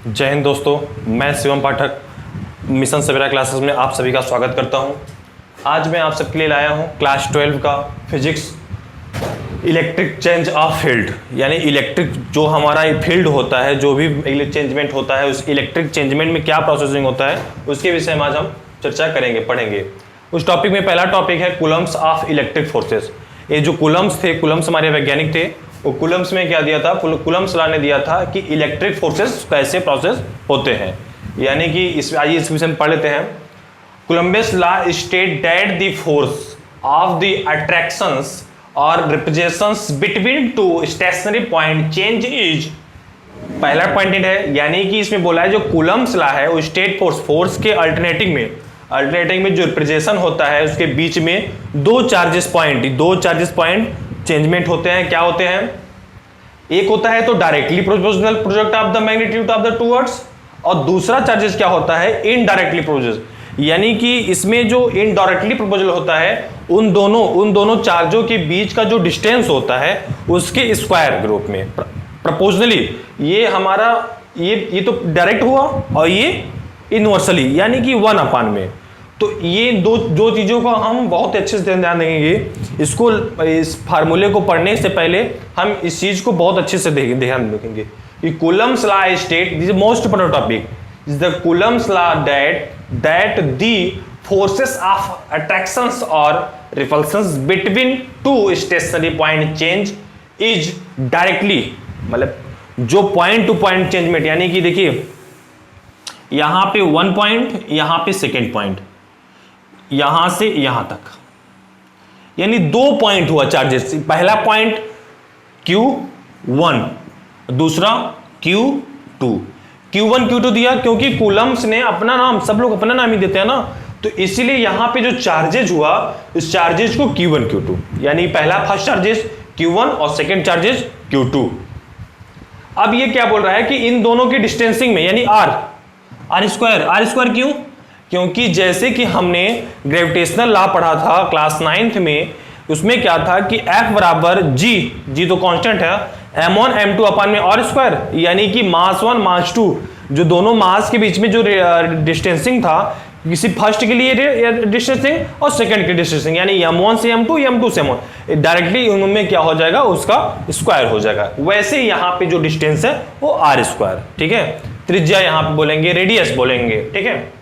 जय हिंद दोस्तों, मैं शिवम पाठक मिशन सवेरा क्लासेस में आप सभी का स्वागत करता हूं। आज मैं आप सबके लिए लाया हूं क्लास 12 का physics electric change of field, यानी इलेक्ट्रिक जो हमारा फील्ड होता है, जो भी चेंजमेंट होता है, उस इलेक्ट्रिक चेंजमेंट में क्या प्रोसेसिंग होता है उसके विषय में आज हम चर्चा करेंगे, पढ़ेंगे। उस टॉपिक में पहला टॉपिक है कूलम्स ऑफ इलेक्ट्रिक फोर्सेस। ये जो कूलम्स थे, कूलम्स हमारे वैज्ञानिक थे, वो कूलम्स में क्या दिया था, कूलम्स लॉ ने दिया था कि इलेक्ट्रिक फोर्सेस कैसे प्रोसेस होते हैं। यानी कि आइए इस विषय में पढ़ लेते हैं। Coulomb's law state that the force of the attractions और repulsions between two stationary point change is, पहला पॉइंट है, यानी कि इसमें बोला है जो कूलम्स लॉ है वो स्टेट फोर्स के अल्टरनेटिंग में जो रिप्रेजेंटेशन होता है उसके बीच में दो चार्जेस पॉइंट चेंजमेंट होते हैं। क्या होते हैं? एक होता है तो directly proportional product of the magnitude of the two words, और दूसरा चार्जेस क्या होता है, इनडायरेक्टली प्रोपोर्शनल। यानी कि इसमें जो इनडायरेक्टली प्रोपोर्शनल होता है उन दोनों चार्जों के बीच का जो डिस्टेंस होता है उसके स्क्वायर ग्रुप में प्रोपोर्शनली। ये हमारा ये तो डायरेक्ट हुआ और ये इनवर्सली, यानी कि 1/, में। तो ये दो चीजों का हम बहुत अच्छे से ध्यान देंगे। इस फार्मूले को पढ़ने से पहले हम इस चीज को बहुत अच्छे से ध्यान रखेंगे कि Coulomb's law state, this is most important topic, is the Coulomb's law that the forces of attractions और repulsions between two stationary point change is directly, मतलब जो पॉइंट टू पॉइंट चेंजमेंट, यानी कि देखिए यहां पे 1 पॉइंट, यहां पे सेकेंड पॉइंट, यहां से यहां तक, यानी 2 पॉइंट हुआ चार्जेस। पहला पॉइंट Q1, दूसरा Q2। Q1 Q2 दिया क्योंकि कूलम्स ने अपना नाम, सब लोग अपना नाम ही देते हैं ना, तो इसीलिए यहां पे जो चार्जेज हुआ इस चार्जेज को Q1 Q2, यानी फर्स्ट चार्जेस Q1 और सेकेंड चार्जेस Q2। अब ये क्या बोल रहा है कि इन दोनों की डिस्टेंसिंग में, यानी आर स्क्वायर क्यों? क्योंकि जैसे कि हमने ग्रेविटेशनल लॉ पढ़ा था क्लास 9th में, उसमें क्या था कि F बराबर जी तो कांस्टेंट है, m1 m2 अपन में और स्क्वायर, यानी कि मास 1 मास 2, जो दोनों मास के बीच में जो डिस्टेंसिंग था, किसी फर्स्ट के लिए डिस्टेंसिंग और सेकंड की डिस्टेंसिंग, यानी m1 से m2, m2 से m1, डायरेक्टली उनमें क्या हो जाएगा, उसका स्क्वायर हो जाएगा। वैसे यहाँ पे जो डिस्टेंस है वो r स्क्वायर, ठीक है। त्रिज्या यहाँ पे बोलेंगे, रेडियस बोलेंगे, ठीक है।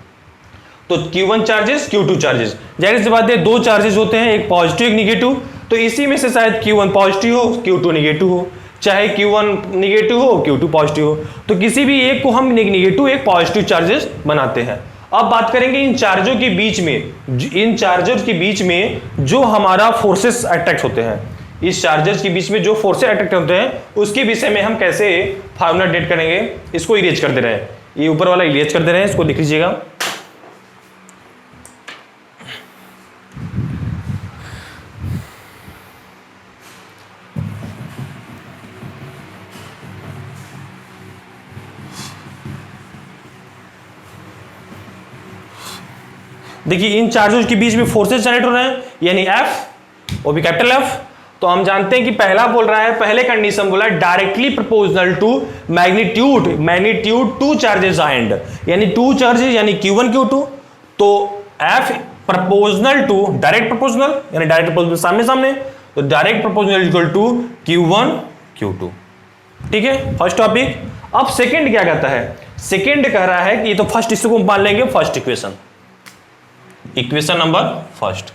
तो Q1 चार्जेस, Q2 चार्जेस, जाहिर सी बात है दो चार्जेस होते हैं, एक पॉजिटिव एक निगेटिव, तो इसी में से शायद Q1 पॉजिटिव हो Q2 निगेटिव हो, चाहे Q1 निगेटिव हो Q2 पॉजिटिव हो, तो किसी भी एक को हम निगेटिव एक पॉजिटिव चार्जेस बनाते हैं। अब बात करेंगे इन चार्जों के बीच में जो हमारा फोर्सेस अट्रैक्ट होते हैं, इस चार्जेस के बीच में जो फोर्सेस अट्रैक्ट होते हैं उसके विषय में हम कैसे फार्मूला डेट करेंगे। इसको इरेज कर दे रहे हैं, ये ऊपर वाला इरेज कर दे रहे हैं, इसको लिख लीजिएगा। देखिए इन चार्जेस के बीच में फोर्सेस जनरेट हो रहे हैं, यानी F, वो भी कैपिटल F। तो हम जानते हैं कि पहला बोल रहा है, पहले कंडीशन बोला directly proportional to magnitude two charges and, यानी टू चार्जेस यानी Q1 Q2, तो F proportional to direct proportional, यानी डायरेक्ट प्रोपोर्शनल सामने, तो direct proportional equal to Q1 Q2, ठीक है, फर्स्ट टॉपिक। अब सेकेंड क्या कहता है? सेकेंड कह रहा है कि ये तो फर्स्ट, इसको मान लेंगे first equation number first.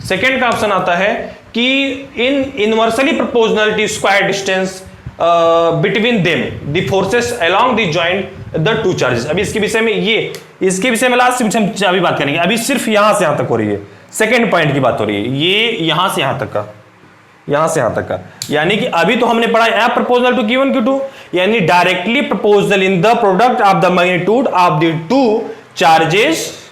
Second का ऑप्शन आता है कि in inversely proportional square distance between them the forces along the joint the two charges. अभी इसके विषय में इसके विषय में लास्ट अभी बात करेंगे। अभी सिर्फ यहां से यहां तक हो रही है, सेकेंड पॉइंट की बात हो रही है, ये यहां से यहां तक का, यानी कि अभी तो हमने पढ़ा F proportional to Q1 Q2, यानी directly proportional in the product of the magnitude of the two charges,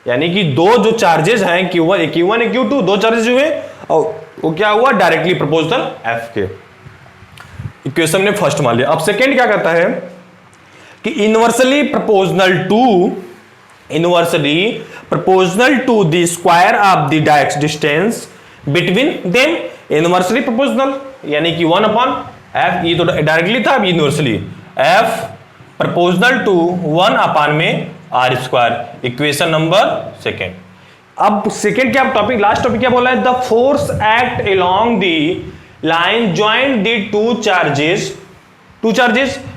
यानी कि दो जो चार्जेस हैं Q1 एक Q2, दो चार्जेस हुए और वो क्या हुआ, डायरेक्टली प्रोपोर्शनल F के। इक्वेशन ने फर्स्ट मान लिया। अब सेकेंड क्या कहता है कि inversely proportional to the square of the direct distance between them, inversely proportional, यानी कि 1/F, ये तो डायरेक्टली था, अब universally F proportional to 1 upon में R square. Equation number second. अब सेकेंड क्या टॉपिक, लास्ट टॉपिक क्या बोला है, the force act along the line join the two charges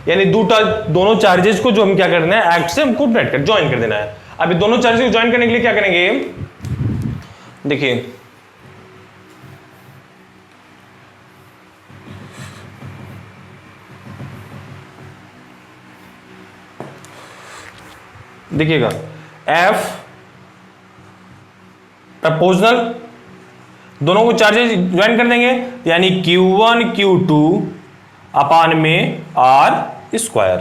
यानी दोनों चार्जेस को जो हम क्या करना है, एक्ट से हमको ज्वाइन कर देना है। अभी दोनों चार्जेस को ज्वाइन करने के लिए क्या करेंगे, देखिए देखिएगा, F प्रपोजनल दोनों को चार्जेस ज्वाइन कर देंगे, यानी Q1 Q2 अपान में R स्क्वायर।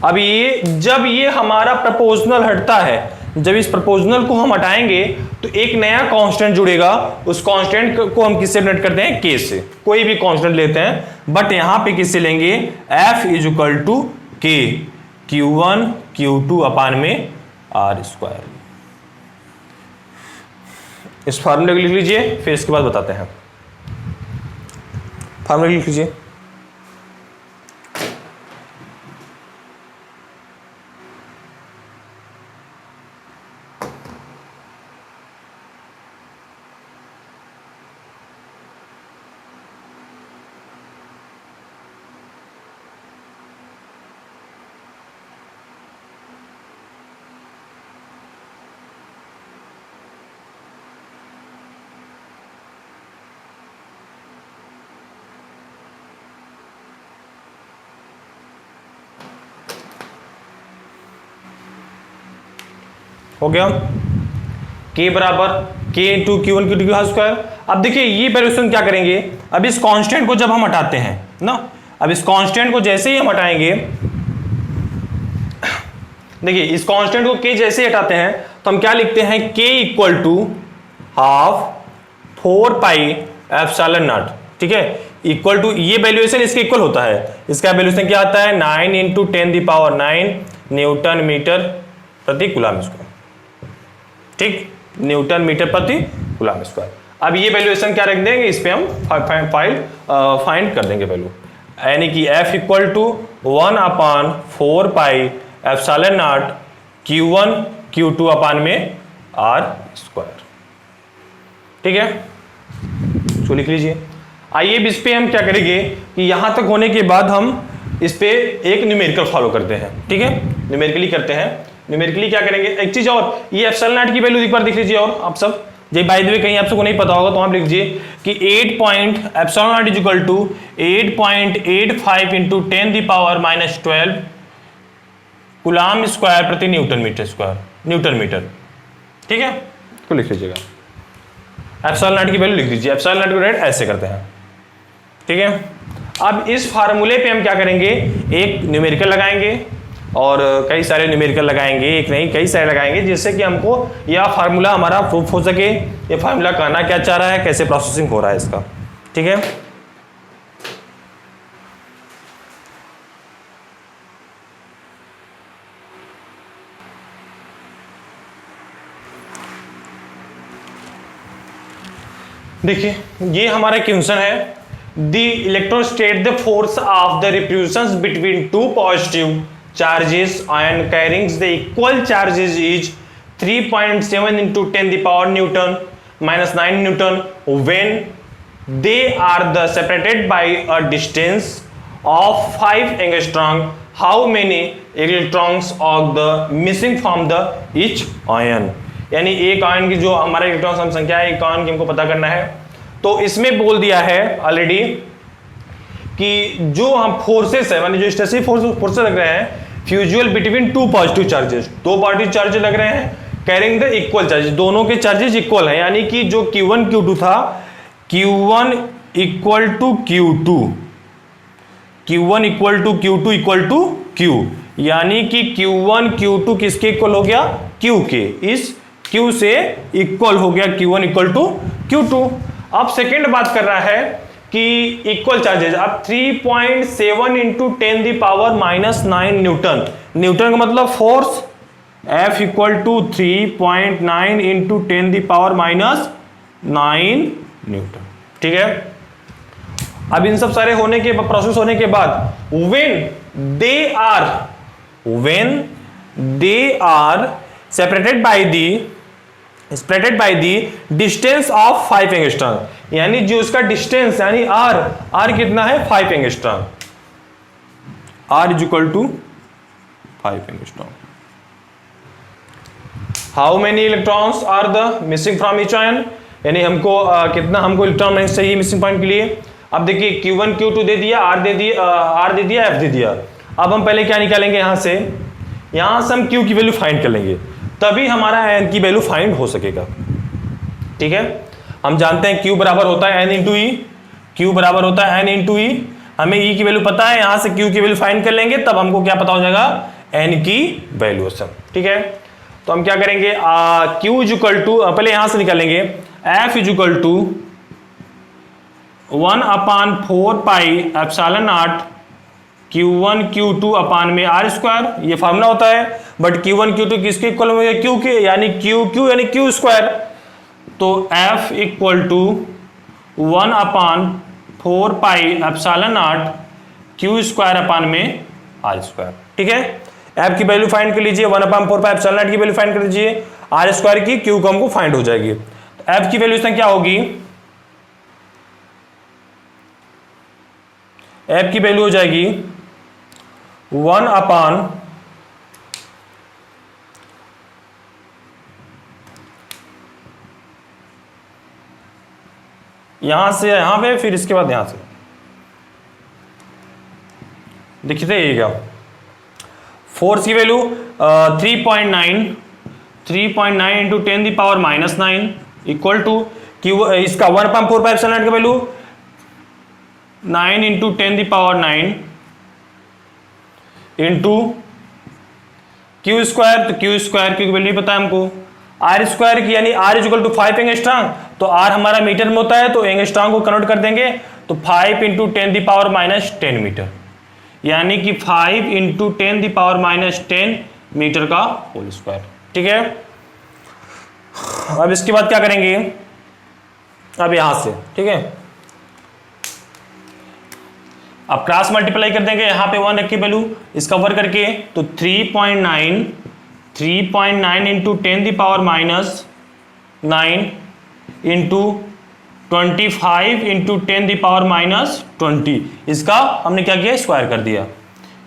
अब ये जब ये हमारा प्रपोजनल हटता है, जब इस प्रपोजनल को हम हटाएंगे तो एक नया कांस्टेंट जुड़ेगा। उस कांस्टेंट को हम किससे डिनोट करते हैं, K से। कोई भी कांस्टेंट लेते हैं, बट यहां पे किससे लेंगे, F is equal to K Q1 Q2 upon में R स्क्वायर। इस फार्मूले को लिख लीजिए, फिर इसके बाद बताते हैं। फार्मूला लिख लीजिए, हो गया K बराबर K इंटू Q1 Q2 का स्क्वायर। अब देखिए ये वैल्यूएशन क्या करेंगे, अब इस कांस्टेंट को जब हम हटाते हैं ना, अब इस कांस्टेंट को जैसे ही हम हटाएंगे, देखिए इस कांस्टेंट को K जैसे ही हटाते हैं तो हम क्या लिखते हैं, K equal to half 4 pi epsilon naught. ठीक है, इक्वल टू, ये वैल्यूएशन इसके इक्वल होता है। इसका वैल्यूएशन क्या आता है, 9 इंटू 10⁹ न्यूटन मीटर प्रति कूलम स्क्वायर। ठीक, न्यूटन मीटर प्रति कूलम स्क्वायर। अब ये वैल्यूएशन क्या रख देंगे, इस पे हम फाइंड कर देंगे वैल्यू, यानी कि F equal to 1 upon 4 pi epsilon naught Q1 Q2 upon में R स्क्वायर। ठीक है, इसको लिख लीजिए। आइए इस पे हम क्या करेंगे कि यहां तक होने के बाद हम इस पे एक न्यूमेरिकल फॉलो करते हैं। ठीक है, न्यूमेरिकली करते हैं। न्यूमेरिकली क्या करेंगे, एक चीज और, ये एप्सिलॉन नॉट की वैल्यू एक बार देख लीजिए। और आप सब जे बाय द वे कहीं आप सबको नहीं पता होगा तो आप लिख लीजिए कि 8 epsilon naught is equal to 8.85 into 10⁻⁻12 coulomb square प्रति न्यूटन मीटर। ठीक है, इसको लिख लीजिएगा। एप्सिलॉन नॉट की वैल्यू लिख लीजिए। एप्सिलॉन नॉट को रेट ऐसे करते हैं। ठीक है, अब इस फार्मूले पे हम क्या करेंगे, एक न्यूमेरिकल लगाएंगे और कई सारे न्यूमेरिकल लगाएंगे, एक नहीं कई सारे लगाएंगे, जिससे कि हमको यह फार्मूला हमारा प्रूफ हो सके, ये फार्मूला कहना क्या चाह रहा है, कैसे प्रोसेसिंग हो रहा है इसका। ठीक है, देखिए ये हमारा क्वेश्चन है, the इलेक्ट्रोस्टेट the force of the repulsions between to positive charges ion carrying the equal charges is 3.7 into 10⁻⁹ Newton when they are separated by a distance of 5 angstrom. How many electrons are the missing from the each ion? यानी एक ion की जो हमारा electron संख्या है, एक ion की हमको पता करना है। तो इसमें बोल दिया है ऑलरेडी कि जो हम फोर्सेस है, माने जो स्टेटिक फोर्सेस लग रहे हैं फ्यूजुअल बिटवीन टू पॉजिटिव चार्जेस, दो पॉजिटिव चार्जेस लग रहे हैं कैरिंग द इक्वल चार्जेस, दोनों के चार्जेस इक्वल है, यानी कि जो Q1 Q2 था, Q1 equal to Q2, Q1 equal to Q2 equal to Q, यानी कि Q1 Q2 किसके इक्वल हो गया, Q के, इस Q से इक्वल हो गया Q1 इक्वल टू Q2। अब सेकेंड बात कर रहा है कि इक्वल चार्जेस, अब 3.7 इंटू 10⁻⁹ न्यूटन का मतलब force, F equal to 3.9 into 10⁻⁹ newton. ठीक है, अब इन सब सारे होने के प्रोसेस होने के बाद when they are when they are separated by the distance of 5 angstrom, यानी जो उसका डिस्टेंस यानी आर कितना है 5 angstrom, R is equal to 5 angstrom. How many electrons are the missing from each ion, यानी हमको कितना हमको इलेक्ट्रॉन चाहिए मिसिंग पॉइंट के लिए। अब देखिए Q1 Q2 दे दिया, R दे दिया, F दे दिया। अब हम पहले क्या निकालेंगे, यहां से हम Q की वैल्यू फाइंड कर लेंगे, तभी हमारा N की वैल्यू फाइंड हो सकेगा। ठीक है, हम जानते हैं Q बराबर होता है N इंटू ई, Q बराबर होता है N इंटू ई। हमें E की वैल्यू पता है, यहां से Q की वैल्यू फाइंड कर लेंगे, तब हमको क्या पता हो जाएगा N की वैल्यूएशन। ठीक है, तो हम क्या करेंगे, Q इज इक्वल टू, पहले यहां से निकालेंगे, F is equal to 1/4 pi epsilon naught Q1 Q2 upon में R स्क्वायर, ये फार्मूला होता है। बट Q1 Q2 किसके इक्वल हो गया, Q के, यानी Q यानी Q स्क्वायर। तो F equal to 1/4 pi epsilon naught Q square upon में R स्क्वायर। ठीक है, F की वैल्यू फाइंड कर लीजिए, 1/4 पाई एप्सिलॉन नॉट की वैल्यू फाइंड कर लीजिए, R स्क्वायर की, Q को हमको फाइंड हो जाएगी। तो F की वैल्यू क्या होगी, F की वैल्यू हो जाएगी 1 अपान यहां से यहां पे, फिर इसके बाद यहां से देखिए ये क्या, फोर्स की वैल्यू 3.9 इंटू 10⁻⁹ इक्वल टू इसका 1/4 पाई एप्सिलॉन नॉट का value 9 into 10⁹ into Q square, तो Q स्क्वायर की वैल्यू पता है हमको, R स्क्वायर की, यानी R इक्वल टू 5 एंगस्ट्रॉम। तो R हमारा मीटर में होता है, तो एंगस्ट्रॉम को कन्वर्ट कर देंगे, तो 5 इंटू 10⁻⁻10 मीटर, यानी कि 5 इंटू 10⁻⁻10 मीटर का होल स्क्वायर। ठीक है, अब इसके बाद क्या करेंगे, अब यहां से, ठीक है, अब क्रॉस मल्टीप्लाई कर देंगे, यहां पे 1 रखी वैल्यू, इसका वर्क करके, तो 3.9 इंटू 10⁻⁹ इंटू 25 इंटू 10⁻⁻20, इसका हमने क्या किया, स्क्वायर कर दिया,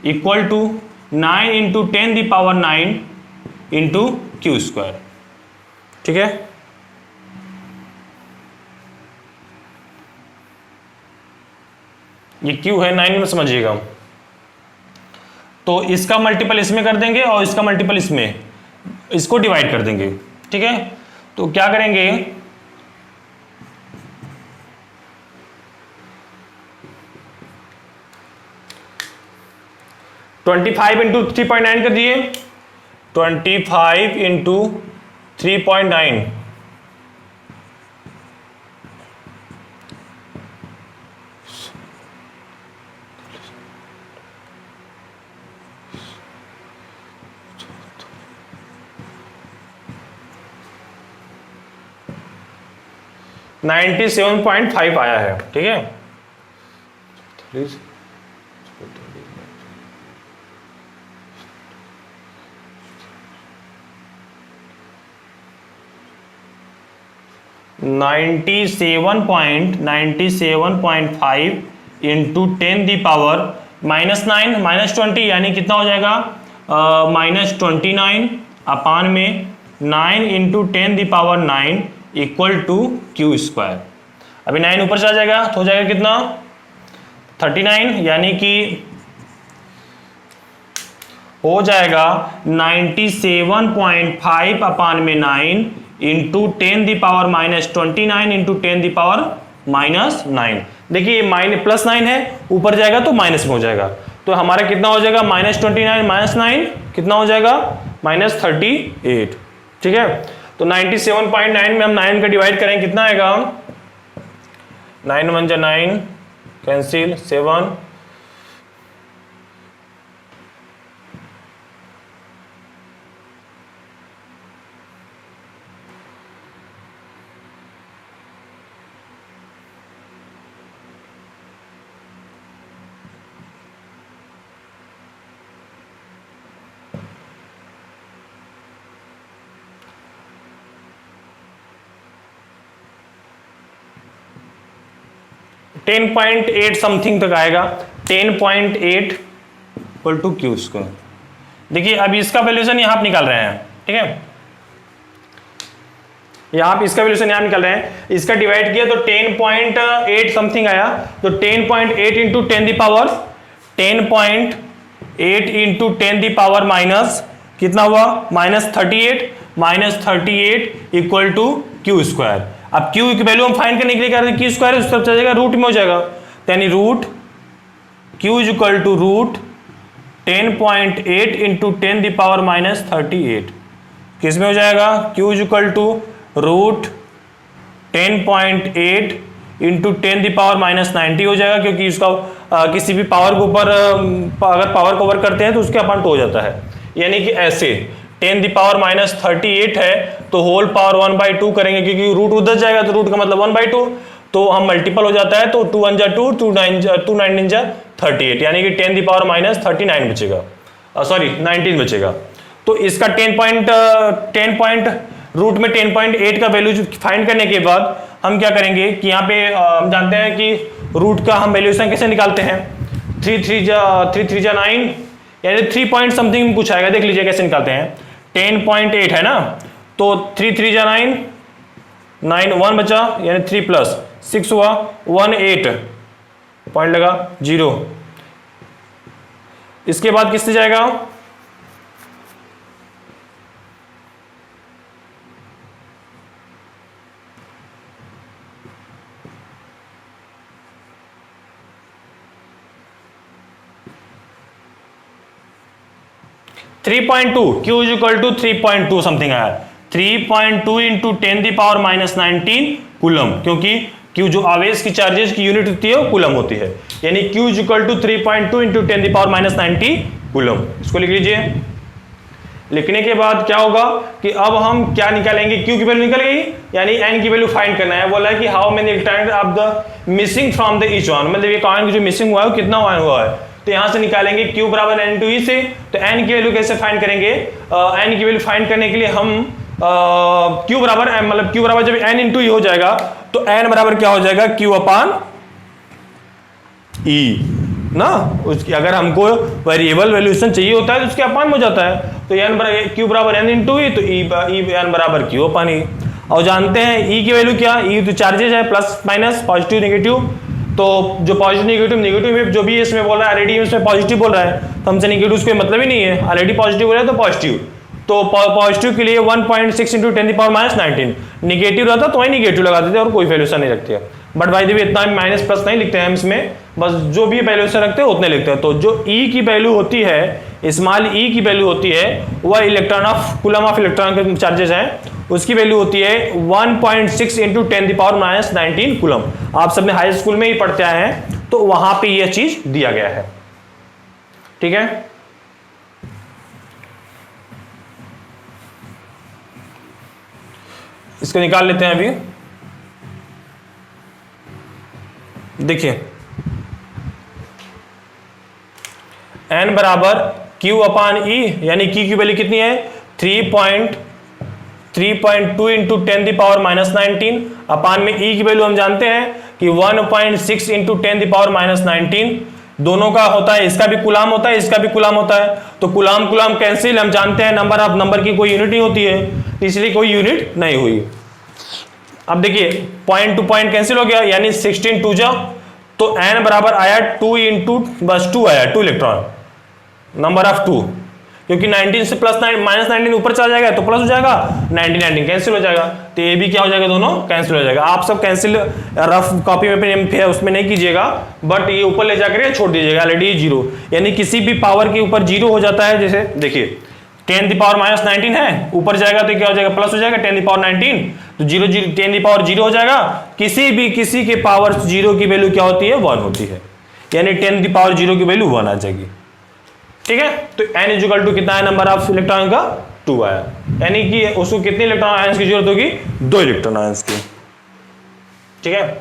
equal to 9 into 10⁻9 into Q square. ठीक है, ये Q है 9 में, समझिएगा। तो इसका मल्टीपल इसमें कर देंगे और इसका मल्टीपल इसमें, इसको डिवाइड कर देंगे। ठीक है, तो क्या करेंगे, ट्वेंटी 25 इंटू 3.9 कर दिए, 25 इंटू 3.9, $97.5 आया है। ठीक है, $97.5 इंटू 10⁻⁻9 -20, यानी कितना हो जाएगा, -29 अपान में 9 into 10⁻9 equal to Q square. अभी 9 ऊपर चला जाएगा, तो हो जाएगा कितना, 39, यानी कि हो जाएगा 97.5 अपान में 9 इंटू 10⁻⁻29 इंटू 10⁻�9। देखिए ये +9 है, ऊपर जाएगा तो माइनस में हो जाएगा, तो हमारा कितना हो जाएगा, -29 -9 कितना हो जाएगा, -38। ठीक है, तो 97.9 में हम 9 का डिवाइड करें, कितना आएगा, 9 1 9 कैंसिल, 7, 10.8 समथिंग तक आएगा, 10.8 इक्वल टू क्यू स्क्वायर। देखिए अब इसका वैल्यूशन यहाँ आप निकाल रहे हैं, ठीक है, यहाँ आप इसका वैल्यूशन यहाँ निकाल रहे हैं, इसका डिवाइड किया तो 10.8 समथिंग आया, तो 10.8 इंटू 10 द पावर माइनस कितना हुआ, -38 इक्वल टू क्यू स्क्वायर। अब क्यू की वैल्यू हम फाइंड करने के लिए क्या करें, क्यू स्क्वायर उस तरफ चला जाएगा, रूट में हो जाएगा, यानी root Q is equal to root 10.8 into 10 the power -38 किस में हो जाएगा, Q is equal to root 10.8 into 10 the power -90 हो जाएगा, क्योंकि इसका किसी भी पावर के ऊपर अगर पावर को ओवर करते हैं तो उसके अपान 2 हो जाता है, यानी कि ऐसे 10 द पावर -38 है तो होल पावर 1/2 करेंगे, क्योंकि रूट उधर जाएगा तो रूट का मतलब 1/2, तो हम मल्टीपल हो जाता है, तो 2 1 जा 2, 2 9 जा 38, यानी कि 10 द पावर -39 बचेगा, सॉरी 19 बचेगा। तो इसका 10 रूट में 10.8 का वैल्यू फाइंड करने के बाद हम क्या करेंगे कि यहाँ पे हम जानते हैं कि रूट का हम वैल्यूशन कैसे निकालते हैं, 3 3 जा 9, यानी 3 पॉइंट समथिंग कुछ आएगा, देख लीजिए कैसे निकालते हैं। 10.8 है ना, तो 3 3 जा 9, 9 1 बचा, यानी 3 प्लस 6 हुआ, 18 पॉइंट लगा 0। इसके बाद किससे जाएगा, 3.2, Q is equal to 3.2 something आया, 3.2 इंटू 10 द पावर -19 कूलम, क्योंकि Q जो आवेश की चार्जेस की यूनिट होती है वो कूलम होती है, यानी Q is equal to 3.2 into 10 the power -90 coulomb. इसको लिख लीजिए। लिखने के बाद क्या होगा कि अब हम क्या निकालेंगे, Q की वैल्यू निकल गई, यानी N की वैल्यू फाइंड करना है। बोला है कि how many electron of the missing from the each one, मतलब ये कॉइन जो मिसिंग हुआ है वो कितना हुआ है, तो यहां से निकालेंगे Q बराबर N टू E से। तो N की वैल्यू कैसे फाइंड करेंगे, N की वैल्यू फाइंड करने के लिए हम Q बराबर मतलब Q बराबर जब N इंटू E हो जाएगा तो N बराबर क्या हो जाएगा, Q अपान E ना, उसकी अगर हमको वेरिएबल वैल्यूशन चाहिए होता है तो उसके अपान में हो जाता है, तो Q बराबर N इंटू E, तो N बराबर Q अपान E। और जानते हैं E की वैल्यू क्या, E तो चार्जेज है, प्लस माइनस पॉजिटिव नेगेटिव, तो जो पॉजिटिव नेगेटिव जो भी इसमें बोल रहा है, ऑलरेडी इसमें पॉजिटिव बोल रहा है तो हमसे नेगेटिव उसको मतलब ही नहीं है, ऑलरेडी पॉजिटिव बोल रहा है तो पॉजिटिव, तो पॉजिटिव के लिए 1.6 इंटू 10 द पावर -19, नेगेटिव रहता तो वही नेगेटिव लगा देते और कोई वैल्यूशन नहीं रखते, बट भाई देखिए इतना माइनस प्लस नहीं लिखते हैं हम इसमें, बस जो भी वैल्यूशन रखते हैं उतने लिखते हैं। तो जो E की वैल्यू होती है, स्मॉल E की वैल्यू होती है, वह electron of coulomb of electron के चार्जेस हैं, उसकी वैल्यू होती है 1.6 इंटू 10 द पावर -19 कूलम। आप सबने हाई स्कूल में ही पढ़ते आए हैं, तो वहां पे यह चीज दिया गया है, ठीक है। इसको निकाल लेते हैं अभी। देखिए N बराबर Q अपान E, यानी Q की वैल्यू कितनी है, 3.2 इंटू 10 द पावर -19 अपान में E की वैल्यू हम जानते हैं कि 1.6 इंटू 10 द पावर -19, दोनों का होता है, इसका भी कुलाम होता है, इसका भी कुलाम होता है, तो कुलाम कैंसिल, हम जानते हैं नंबर ऑफ नंबर की कोई यूनिट नहीं होती है, इसलिए कोई यूनिट नहीं हुई। अब देखिए पॉइंट टू पॉइंट कैंसिल हो गया, यानी 16 2 जा, तो N बराबर आया 2 इंटू बस 2 आया, 2 इलेक्ट्रॉन, नंबर ऑफ 2, क्योंकि 19 से प्लस -19 ऊपर चला जाएगा तो प्लस हो जाएगा, 19 कैंसिल हो जाएगा, तो ये भी क्या हो जाएगा, दोनों कैंसिल हो जाएगा। आप सब कैंसिल रफ कॉपी में उसमें नहीं कीजिएगा, बट ये ऊपर ले जाकर छोड़ दीजिएगा, ऑलरेडी 0, यानी किसी भी पावर के ऊपर 0 हो जाता है, जैसे देखिए 10 द पावर -19 है, ऊपर जाएगा तो क्या हो जाएगा, प्लस हो जाएगा 10 द पावर 19, तो 10 द पावर 0 हो जाएगा, किसी के पावर 0 की वैल्यू क्या होती है, 1 होती है, यानी 10 द पावर 0 की वैल्यू 1 आ जाएगी, ठीक है। तो N इक्वल टू कितना है, नंबर ऑफ इलेक्ट्रॉन का 2 आया, यानी कि उसको कितने इलेक्ट्रॉन आयंस की जरूरत होगी, 2 इलेक्ट्रॉन आयंस की, ठीक है।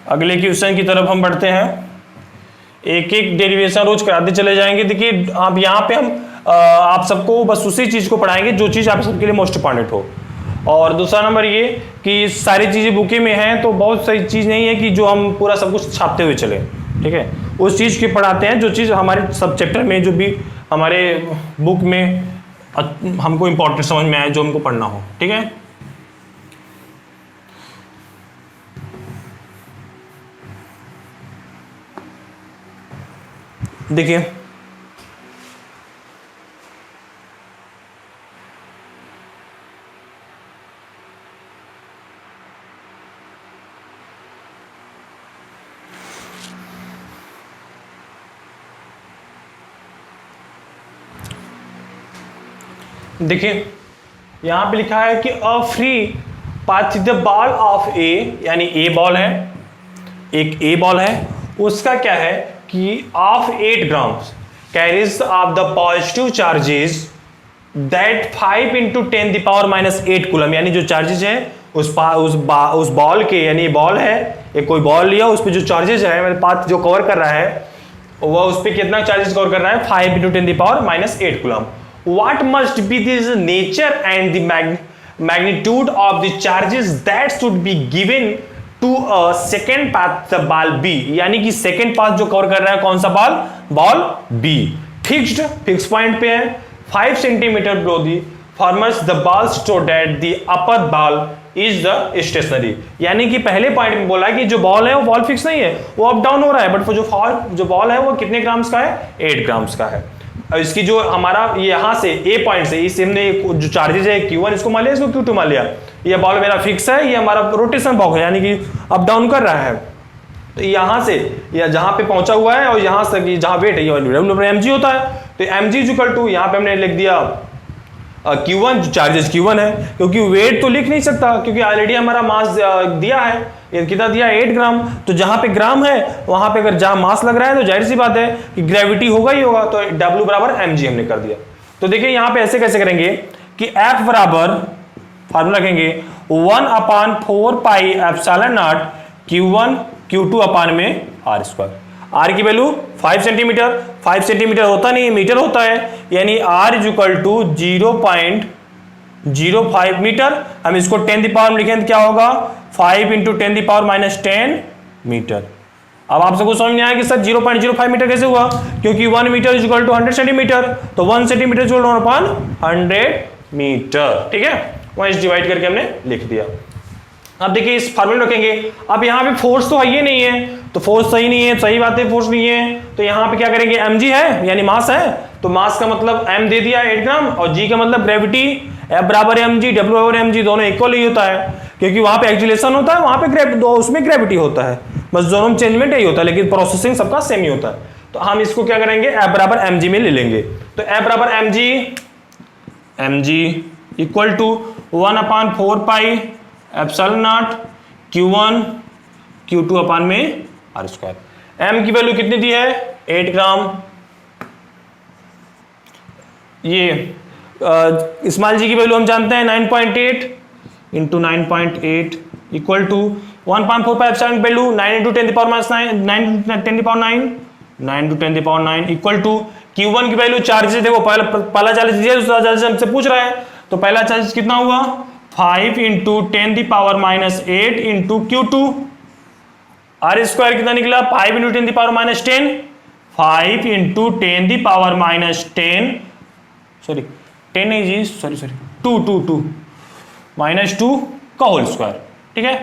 अगले क्वेश्चन की तरफ हम बढ़ते हैं, एक एक डेरिवेशन रोज कराते चले जाएंगे। देखिए आप यहाँ पे हम आप सबको बस उसी चीज को पढ़ाएंगे जो चीज आप सबके लिए मोस्ट इंपॉर्टेंट हो। और दूसरा नंबर ये कि सारी चीज़ें बुके में हैं, तो बहुत सारी चीज़ नहीं है कि जो हम पूरा सब कुछ छापते हुए चले, ठीक है। उस चीज़ की पढ़ाते हैं जो चीज़ हमारे सब चैप्टर में, जो भी हमारे बुक में हमको इम्पोर्टेंट समझ में आए, जो हमको पढ़ना हो, ठीक है। देखिए देखिए यहां पे लिखा है कि a free path the ball of A, यानी ए बॉल है, एक ए बॉल है, उसका क्या है कि of 8 grams carries of the positive charges that 5 × 10⁻⁻8 coulomb, यानी जो चार्जेस है उस बॉल के, यानी बॉल है, एक कोई बॉल लिया, उस पर जो चार्जेस है, मतलब पाथ जो कवर कर रहा है वह उस पर कितना चार्जेस कवर कर रहा है, 5 × 10⁻⁻8 coulomb. What must be this nature and the magnitude of the charges that should be given to a second path the ball B, यानी कि सेकेंड पाथ जो कवर कर रहा है कौन सा बॉल B, फिक्स्ड पॉइंट पे है, 5 centimetre below the formers the ball so that the upper ball is the stationary, यानी कि पहले पॉइंट में बोला कि जो बॉल है वो बॉल फिक्स नहीं है, वो अप डाउन हो रहा है, बट जो बॉल है वो कितने ग्राम्स का है, 8 ग्राम्स का है। इसकी जो हमारा यहाँ से ए पॉइंट से इस हमने जो चार्जेज है Q1 इसको मान लिया, इसको Q2 मान लिया, ये बॉल मेरा फिक्स है, ये हमारा रोटेशन बॉक्स है, यानी कि अप डाउन कर रहा है, तो यहाँ से या जहाँ पे पहुंचा हुआ है और यहाँ से जहाँ वेट है ये mg होता है, तो mg इक्वल टू यहाँ पे हमने लिख दिया Q1, चार्जेस Q1 है, क्योंकि वेट तो लिख नहीं सकता क्योंकि ऑलरेडी हमारा मास दिया है, ये कितना दिया, 8 ग्राम, तो जहां पे ग्राम है वहां पे अगर जहां मास लग रहा है तो जाहिर सी बात है कि ग्रेविटी होगा ही होगा, तो W बराबर mg हमने कर दिया। तो देखिए यहां पे ऐसे कैसे करेंगे कि F बराबर फार्मूला रखेंगे 1/4 pi epsilon naught Q1 Q2 upon में R स्क्वायर, R की वैल्यू 5 सेंटीमीटर, 5 सेंटीमीटर होता नहीं मीटर होता है, यानी R इक्वल टू 0.05 मीटर। हम इसको 10 की पावर में लिखें तो क्या होगा, 5 × 10⁻⁻10 मीटर। अब आप सबको समझ नहीं आया कि सर 0.05 मीटर कैसे हुआ, क्योंकि 1 metre is equal to 100 centimetre, तो 1 centimetre is equal to 100 metre, ठीक है, वहीं डिवाइड करके हमने लिख दिया। अब देखिए इस फार्मूला रखेंगे, अब यहाँ पे फोर्स तो है ही नहीं है, तो फोर्स सही नहीं है, सही बात है, फोर्स नहीं है, तो यहाँ पे क्या करेंगे, mg है यानी मास है, तो मास का मतलब m दे दिया 8 ग्राम, और g का मतलब ग्रेविटी, F बराबर mg, W बराबर mg, दोनों इक्वल ही होता है, क्योंकि वहां पे एक्सीलरेशन होता है, वहां पे उसमें ग्रेविटी होता है, बस दोनों में चेंजमेंट यही होता है, लेकिन प्रोसेसिंग सबका सेम ही होता है। तो हम इसको क्या करेंगे, F बराबर mg में ले लेंगे, तो F बराबर mg equal to 1/4 pi epsilon naught Q1 Q2 upon में R स्क्वायर। M की वैल्यू कितनी दी है, 8 ग्राम, ये स्मॉल जी की वैल्यू हम जानते हैं 9.8 into 9.8 equal to 1/4 pi epsilon की वैल्यू 9 × 10⁻9 इक्वल टू Q1 की वैल्यू, चार्जेस देखो पहला चार्जेस दिया, दूसरा चार्जेस हमसे पूछ रहा है, तो पहला चार्जेस कितना हुआ, 5 × 10⁻⁸ इंटू Q2, R स्क्वायर कितना निकला, 5 × 10⁻10, 5 × 10⁻10 सॉरी 10 नहीं जी, सॉरी 2 -2 का होल स्क्वायर, ठीक है,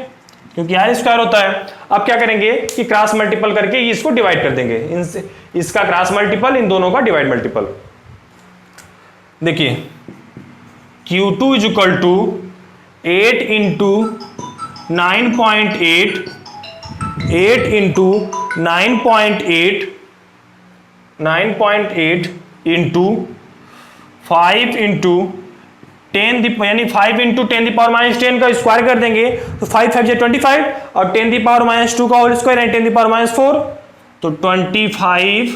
क्योंकि R स्क्वायर होता है। अब क्या करेंगे कि क्रॉस मल्टीपल करके इसको डिवाइड कर देंगे, इनसे इसका क्रॉस मल्टीपल, इन दोनों का डिवाइड मल्टीपल। देखिए Q2 is equal to 8 × 9.8 into 5 × 10 यानी 5 × 10⁻10 का स्क्वायर कर देंगे, तो 5 5 25 और 10⁻2 का होल स्क्वायर है 10⁻4, तो 25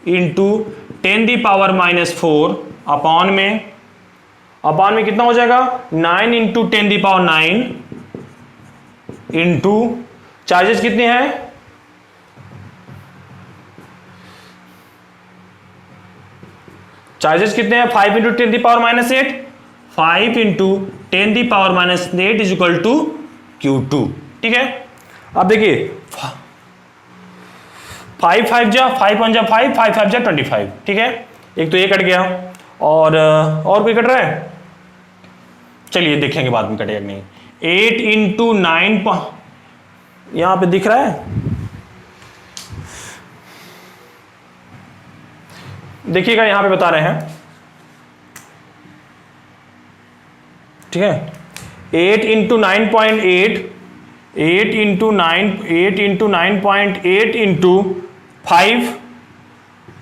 × 10⁻4 अपॉन में कितना हो जाएगा, 9 × 10⁹ इंटू चार्जेस कितने हैं, चार्जेस कितने हैं, 5 × 10⁻8, 5 × 10⁻⁸ इज इक्वल टू Q2। ठीक है, अब देखिए 5 5 जा 5 1 जा 5 5 5 जा 25। ठीक है, एक तो ये कट गया और कोई कट रहा है, चलिए देखेंगे बाद में कटेगा नहीं। 8 इंटू 9 यहां पे दिख रहा है, देखिएगा यहां पे बता रहे हैं। ठीक है, 8 इंटू 9.8 8 इंटू 9.8 इंटू 5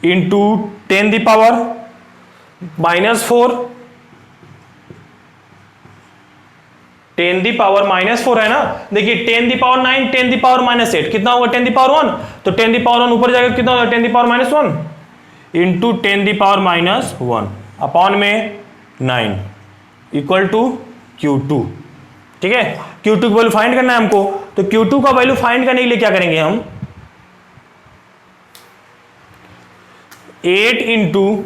इंटू 10⁻⁻⁴ है ना। देखिए 10⁻⁹ 10⁻⁻8 कितना होगा 10⁻⁻1, तो 10⁻⁻1 ऊपर जाएगा कितना होगा 10⁻⁻1 इंटू 10⁻⁻1 अपॉन में 9 इक्वल टू Q2। ठीक है, Q2 की वैल्यू फाइंड करना है हमको, तो Q2 का वैल्यू फाइंड करने के लिए क्या करेंगे हम, 8 इंटू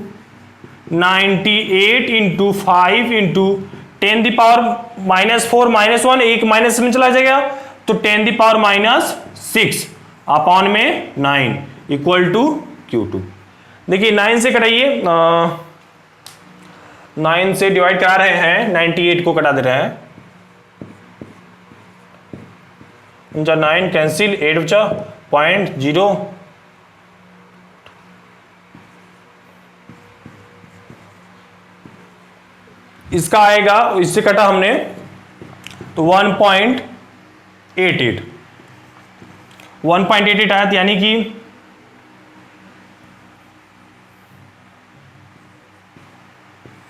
98 इंटू 5 इंटू 10⁻⁻⁴ -1 एक माइनस में चला जाएगा, तो 10⁻⁻6 अपॉन में 9 इक्वल टू Q2। देखिए 9 से कटाइए, 9 से डिवाइड करा रहे हैं, 98 को कटा दे रहे हैं, 9 कैंसिल, 8 बचा 0.0, इसका आएगा, इससे कटा हमने तो 1.88 आया, यानी कि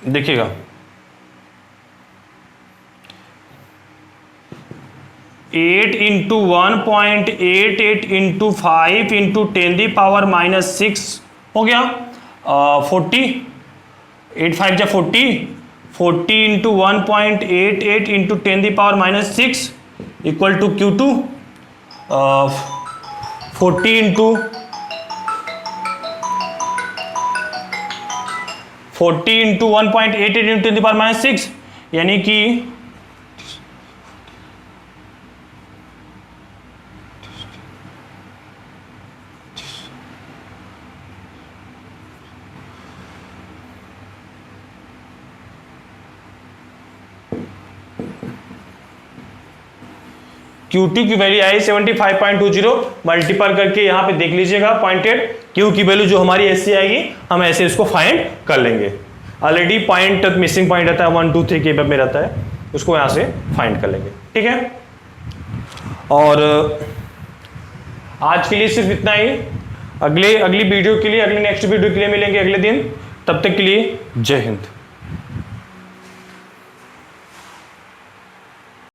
देखिएगा 8 इंटू 1.88 इंटू 5 इंटू 10⁻⁻6 हो गया 40, 8 5 जा 40 into 1.88 into 10⁻⁻6 equal to Q2, 40 into 1.88 into 10⁻⁻6 यानी कि Q2 की वैल्यू आई 75.20, मल्टीपल करके यहां पे देख लीजिएगा पॉइंटेड, Q की वैल्यू जो हमारी ऐसी आएगी हम ऐसे इसको फाइंड कर लेंगे। ऑलरेडी पॉइंट मिसिंग पॉइंट रहता है 1 2 3 के में रहता है, उसको यहां से फाइंड कर लेंगे। ठीक है, और आज के लिए सिर्फ इतना ही। अगली वीडियो के लिए, अगली नेक्स्ट वीडियो के लिए मिलेंगे अगले दिन, तब तक के लिए जय हिंद।